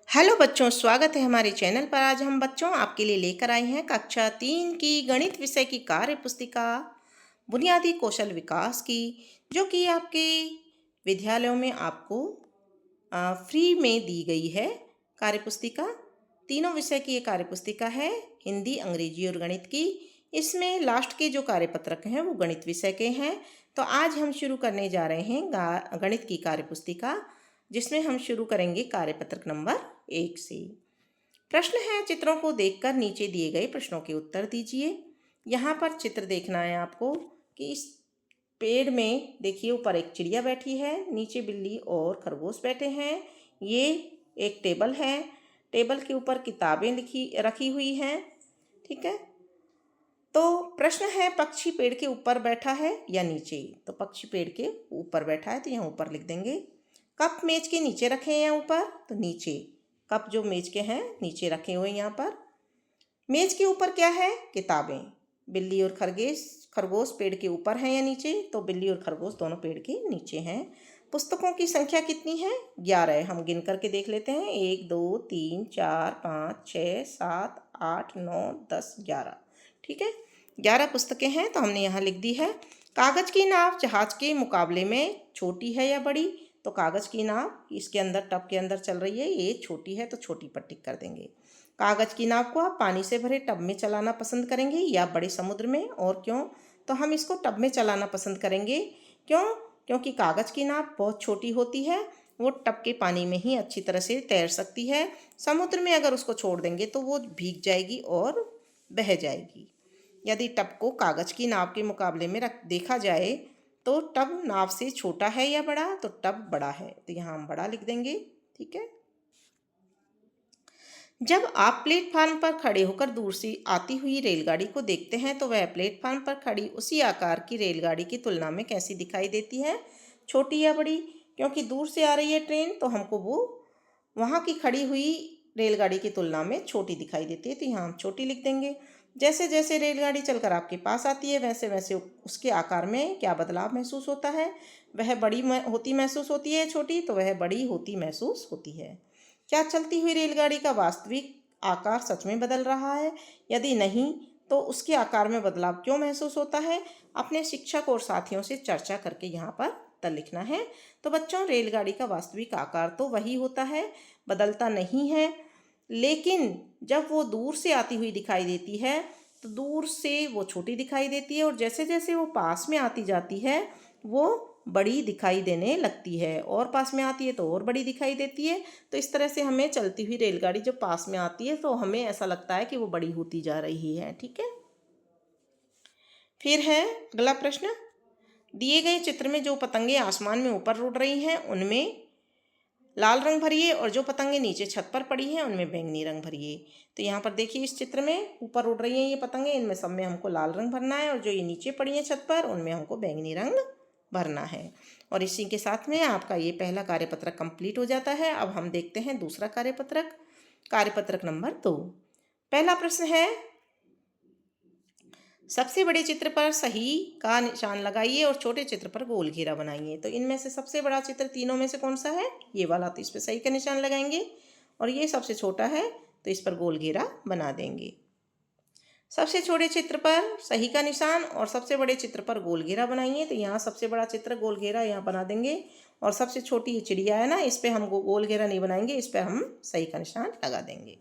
Hello बच्चों, स्वागत है हमारे चैनल पर। आज हम बच्चों आपके लिए लेकर आए हैं कक्षा 3 की गणित विषय की कार्य पुस्तिका बुनियादी कौशल विकास की, जो कि आपके विद्यालयों में आपको फ्री में दी गई है। कार्य पुस्तिका तीनों विषय की ये कार्य पुस्तिका है, हिंदी, अंग्रेजी और गणित की। इसमें लास्ट के जो कार्यपत्रक हैं वो गणित विषय के हैं। तो आज हम शुरू करने जा रहे हैं गणित की कार्य पुस्तिका, जिसमें हम शुरू करेंगे कार्यपत्रक नंबर 1 से। प्रश्न है, चित्रों को देखकर नीचे दिए गए प्रश्नों के उत्तर दीजिए। यहाँ पर चित्र देखना है आपको कि इस पेड़ में देखिए, ऊपर एक चिड़िया बैठी है, नीचे बिल्ली और खरगोश बैठे हैं। ये एक टेबल है, टेबल के ऊपर किताबें रखी हुई हैं। ठीक है, तो प्रश्न है, पक्षी पेड़ के ऊपर बैठा है या नीचे? तो पक्षी पेड़ के ऊपर बैठा है, तो यहाँ ऊपर लिख देंगे। कप मेज के नीचे रखे हैं या ऊपर? तो नीचे। कप जो मेज के हैं नीचे रखे हुए हैं यहाँ पर। मेज के ऊपर क्या है? किताबें। बिल्ली और खरगोश पेड़ के ऊपर हैं या नीचे? तो बिल्ली और खरगोश दोनों पेड़ के नीचे हैं। पुस्तकों की संख्या कितनी है? 11। हम गिन करके देख लेते हैं। 1 2 3 4 5 6 7 8 9 10 11। ठीक है, 11 पुस्तकें हैं, तो हमने यहाँ लिख दी है। कागज की नाव जहाज के मुकाबले में छोटी है या बड़ी? तो कागज की नाव इसके अंदर, टब के अंदर चल रही है, ये छोटी है, तो छोटी पर टिक कर देंगे। कागज की नाव को आप पानी से भरे टब में चलाना पसंद करेंगे या बड़े समुद्र में, और क्यों? तो हम इसको टब में चलाना पसंद करेंगे। क्यों? क्योंकि कागज की नाव बहुत छोटी होती है, वो टब के पानी में ही अच्छी तरह से तैर सकती है। समुद्र में अगर उसको छोड़ देंगे तो वो भीग जाएगी और बह जाएगी। यदि टब को कागज की नाव के मुकाबले में देखा जाए तो टब नाव से छोटा है या बड़ा? तो टब बड़ा है, तो यहाँ हम बड़ा लिख देंगे। ठीक है, जब आप प्लेटफार्म पर खड़े होकर दूर से आती हुई रेलगाड़ी को देखते हैं तो वह प्लेटफार्म पर खड़ी उसी आकार की रेलगाड़ी की तुलना में कैसी दिखाई देती है? छोटी या बड़ी? क्योंकि दूर से आ रही है ट्रेन, तो हमको वो वहाँ की खड़ी हुई रेलगाड़ी की तुलना में छोटी दिखाई देती है, तो यहाँ हम छोटी लिख देंगे। जैसे जैसे रेलगाड़ी चलकर आपके पास आती है, वैसे वैसे उसके आकार में क्या बदलाव महसूस होता है? वह बड़ी होती महसूस होती है, छोटी तो वह बड़ी होती महसूस होती है। क्या चलती हुई रेलगाड़ी का वास्तविक आकार सच में बदल रहा है? यदि नहीं, तो उसके आकार में बदलाव क्यों महसूस होता है? अपने शिक्षक और साथियों से चर्चा करके यहाँ पर उत्तर लिखना है। तो बच्चों, रेलगाड़ी का वास्तविक आकार तो वही होता है, बदलता नहीं है। लेकिन जब वो दूर से आती हुई दिखाई देती है तो दूर से वो छोटी दिखाई देती है, और जैसे जैसे वो पास में आती जाती है वो बड़ी दिखाई देने लगती है, और पास में आती है तो और बड़ी दिखाई देती है। तो इस तरह से हमें चलती हुई रेलगाड़ी जब पास में आती है तो हमें ऐसा लगता है कि वो बड़ी होती जा रही है। ठीक है, फिर है अगला प्रश्न। दिए गए चित्र में जो पतंगे आसमान में ऊपर उड़ रही हैं उनमें लाल रंग भरिए, और जो पतंगे नीचे छत पर पड़ी हैं उनमें बैंगनी रंग भरिए। तो यहाँ पर देखिए, इस चित्र में ऊपर उड़ रही हैं ये पतंगे, इनमें सब में हमको लाल रंग भरना है, और जो ये नीचे पड़ी हैं छत पर उनमें हमको बैंगनी रंग भरना है। और इसी के साथ में आपका ये पहला कार्यपत्रक कंप्लीट हो जाता है। अब हम देखते हैं दूसरा कार्यपत्रक, कार्यपत्रक नंबर 2। पहला प्रश्न है, सबसे बड़े चित्र पर सही का निशान लगाइए और छोटे चित्र पर गोल घेरा बनाइए। तो इनमें से सबसे बड़ा चित्र तीनों में से कौन सा है? ये वाला, तो इस पर सही का निशान लगाएंगे। और ये सबसे छोटा है तो इस पर गोल घेरा बना देंगे। सबसे छोटे चित्र पर सही का निशान और सबसे बड़े चित्र पर गोल घेरा बनाइए। तो यहाँ सबसे बड़ा चित्र गोल घेरा यहाँ बना देंगे, और सबसे छोटी ये चिड़िया है ना, इस पर हम गोल घेरा नहीं बनाएंगे, इस पर हम सही का निशान लगा देंगे।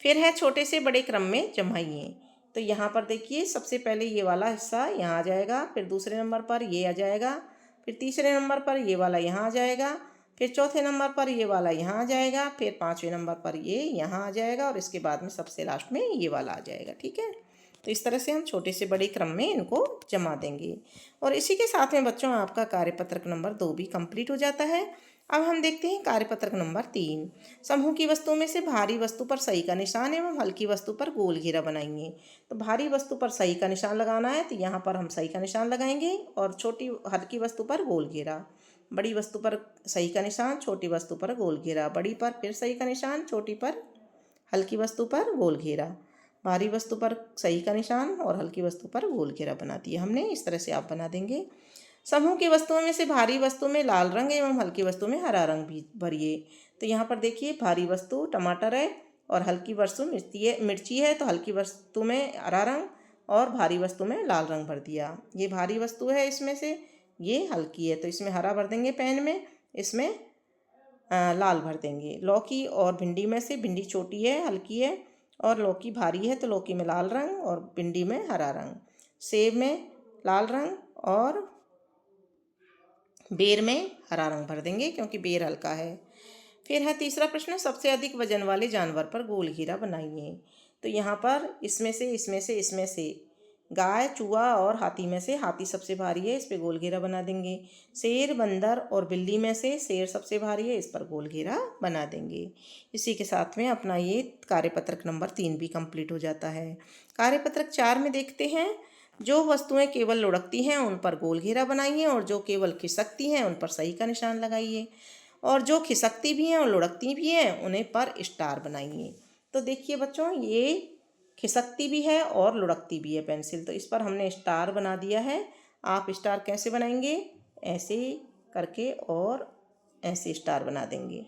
फिर है छोटे से बड़े क्रम में जमाइए। तो यहाँ पर देखिए, सबसे पहले ये वाला हिस्सा यहाँ आ जाएगा, फिर दूसरे नंबर पर ये आ जाएगा, फिर तीसरे नंबर पर ये वाला यहाँ आ जाएगा, फिर चौथे नंबर पर ये वाला यहाँ आ जाएगा, फिर पाँचवें नंबर पर ये यहाँ आ जाएगा, और इसके बाद में सबसे लास्ट में ये वाला आ जाएगा। ठीक है, तो इस तरह से हम छोटे से बड़े क्रम में इनको जमा देंगे। और इसी के साथ में बच्चों आपका कार्यपत्रक नंबर 2 भी कंप्लीट हो जाता है। अब हम देखते हैं कार्यपत्रक नंबर 3। समूह की वस्तुओं में से भारी वस्तु पर सही का निशान एवं हल्की वस्तु पर गोल घेरा बनाएंगे। तो भारी वस्तु पर सही का निशान लगाना है, तो यहाँ पर हम सही का निशान लगाएंगे, और छोटी हल्की वस्तु पर गोल घेरा। बड़ी वस्तु पर सही का निशान, छोटी वस्तु पर गोल घेरा, बड़ी पर फिर सही का निशान, छोटी पर हल्की वस्तु पर गोल घेरा। भारी वस्तु पर सही का निशान और हल्की वस्तु पर गोल घेरा बना दिया हमने। इस तरह से आप बना देंगे। समूह की वस्तुओं में से भारी वस्तु में लाल रंग एवं हल्की वस्तु में हरा रंग भी भरिए। तो यहाँ पर देखिए, भारी वस्तु टमाटर है और हल्की वस्तु मिर्ची है, तो हल्की वस्तु में हरा रंग और भारी वस्तु में लाल रंग भर दिया। ये भारी वस्तु है, इसमें से ये हल्की है, तो इसमें हरा भर देंगे पेन में, इसमें लाल भर देंगे। लौकी और भिंडी में से भिंडी छोटी है, हल्की है, और लौकी भारी है, तो लौकी में लाल रंग और भिंडी में हरा रंग। सेब में लाल रंग और बेर में हरा रंग भर देंगे क्योंकि बेर हल्का है। फिर है तीसरा प्रश्न, सबसे अधिक वजन वाले जानवर पर गोल घेरा बनाइए। तो यहाँ पर इसमें से गाय, चूहा और हाथी में से हाथी सबसे भारी है, इस पर गोल घेरा बना देंगे। शेर, बंदर और बिल्ली में से शेर सबसे भारी है, इस पर गोल घेरा बना देंगे। इसी के साथ में अपना ये कार्यपत्रक नंबर 3 भी कंप्लीट हो जाता है। कार्यपत्रक 4 में देखते हैं, जो वस्तुएं केवल लुढ़कती हैं उन पर गोल घेरा बनाइए और जो केवल खिसकती हैं उन पर सही का निशान लगाइए, और जो खिसकती भी हैं और लुढ़कती भी हैं उन्हें पर स्टार बनाइए। तो देखिए बच्चों, ये खिसकती भी है और लुढ़कती भी है पेंसिल, तो इस पर हमने स्टार बना दिया है। आप स्टार कैसे बनाएंगे? ऐसे करके और ऐसे स्टार बना देंगे।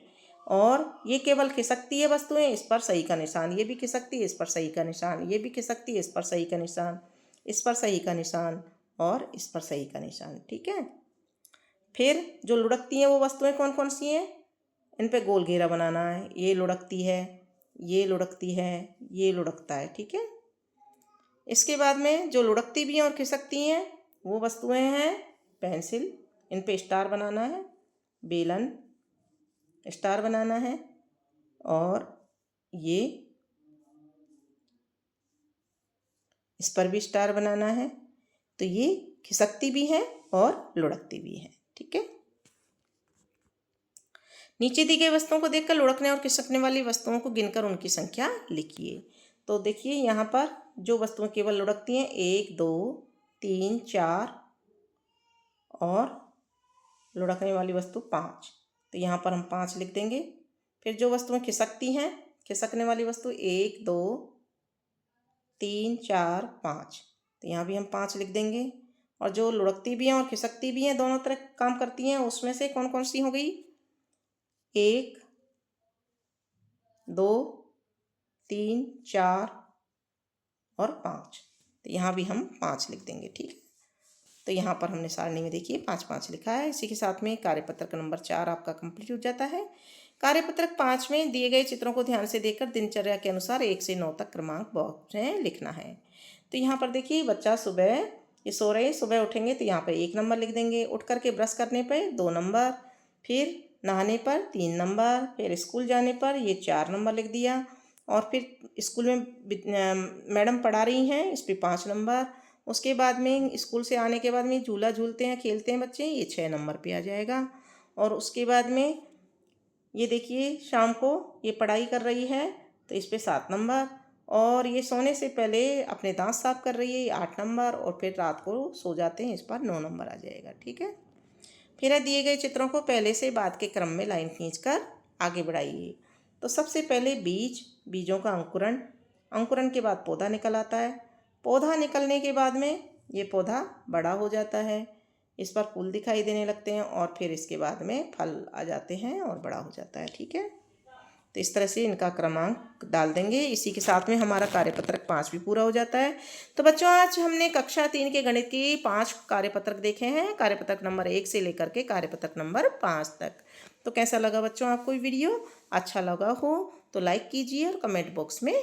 और ये केवल खिसकती है वस्तुएं, इस पर सही का निशान। ये भी खिसकती है, इस पर सही का निशान। ये भी खिसकती है, इस पर सही का निशान, इस पर सही का निशान और इस पर सही का निशान। ठीक है। फिर जो लुढ़कती हैं वो वस्तुएं कौन कौन सी हैं? इन पे गोल घेरा बनाना है। ये लुढ़कती है, ये लुढ़कती है, ये लुढ़कता है। ठीक है। इसके बाद में जो लुढ़कती भी हैं और खिसकती हैं वो वस्तुएं हैं पेंसिल, इन पे स्टार बनाना है। बेलन, स्टार बनाना है। और ये इस पर भी स्टार बनाना है। तो ये खिसकती भी है और लुढ़कती भी है। ठीक है। नीचे दी गई वस्तुओं को देखकर लुढ़कने और खिसकने वाली वस्तुओं को गिनकर उनकी संख्या लिखिए। तो देखिए यहाँ पर जो वस्तुएं केवल लुढ़कती हैं, 1, 2, 3, 4 और लुढ़कने वाली वस्तु 5। तो यहाँ पर हम 5 लिख देंगे। फिर जो वस्तुएं खिसकती हैं, खिसकने वाली वस्तु 1, 2, 3, 4, 5, तो यहाँ भी हम 5 लिख देंगे। और जो लुढ़कती भी हैं और खिसकती भी हैं, दोनों तरह काम करती हैं, उसमें से कौन कौन सी हो गई? 1, 2, 3, 4 और 5। तो यहाँ भी हम 5 लिख देंगे। ठीक है। तो यहाँ पर हमने सारणी में देखिए 5-5 लिखा है। इसी के साथ में कार्यपत्रक नंबर 4 आपका कंप्लीट हो जाता है। कार्यपत्रक 5 में दिए गए चित्रों को ध्यान से देखकर दिनचर्या के अनुसार 1 से 9 तक क्रमांक बॉक्स में लिखना है। तो यहाँ पर देखिए, बच्चा सुबह ये सो रहे, सुबह उठेंगे तो यहाँ पर 1 नंबर लिख देंगे। उठ करके ब्रश करने पर 2 नंबर, फिर नहाने पर 3 नंबर, फिर स्कूल जाने पर ये 4 नंबर लिख दिया। और फिर स्कूल में मैडम पढ़ा रही हैं, इस पर 5 नंबर। उसके बाद में स्कूल से आने के बाद में झूला झूलते हैं, खेलते हैं बच्चे, ये 6 नंबर पे आ जाएगा। और उसके बाद में ये देखिए, शाम को ये पढ़ाई कर रही है तो इस पर 7 नंबर। और ये सोने से पहले अपने दांत साफ कर रही है, ये 8 नंबर। और फिर रात को सो जाते हैं, इस पर 9 नंबर आ जाएगा। ठीक है। फिर दिए गए चित्रों को पहले से बाद के क्रम में लाइन खींचकर आगे बढ़ाइए। तो सबसे पहले बीजों का अंकुरण, अंकुरण के बाद पौधा निकल आता है। पौधा निकलने के बाद में ये पौधा बड़ा हो जाता है, इस पर फूल दिखाई देने लगते हैं और फिर इसके बाद में फल आ जाते हैं और बड़ा हो जाता है। ठीक है। तो इस तरह से इनका क्रमांक डाल देंगे। इसी के साथ में हमारा कार्यपत्रक 5 भी पूरा हो जाता है। तो बच्चों, आज हमने कक्षा 3 के गणित की 5 कार्यपत्रक देखे हैं, कार्यपत्रक नंबर 1 से लेकर के कार्यपत्रक नंबर 5 तक। तो कैसा लगा बच्चों आपको ये वीडियो? अच्छा लगा हो तो लाइक कीजिए और कमेंट बॉक्स में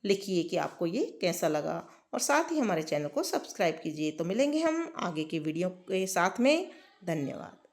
लिखिए कि आपको ये कैसा लगा, और साथ ही हमारे चैनल को सब्सक्राइब कीजिए। तो मिलेंगे हम आगे की वीडियो के साथ में। धन्यवाद।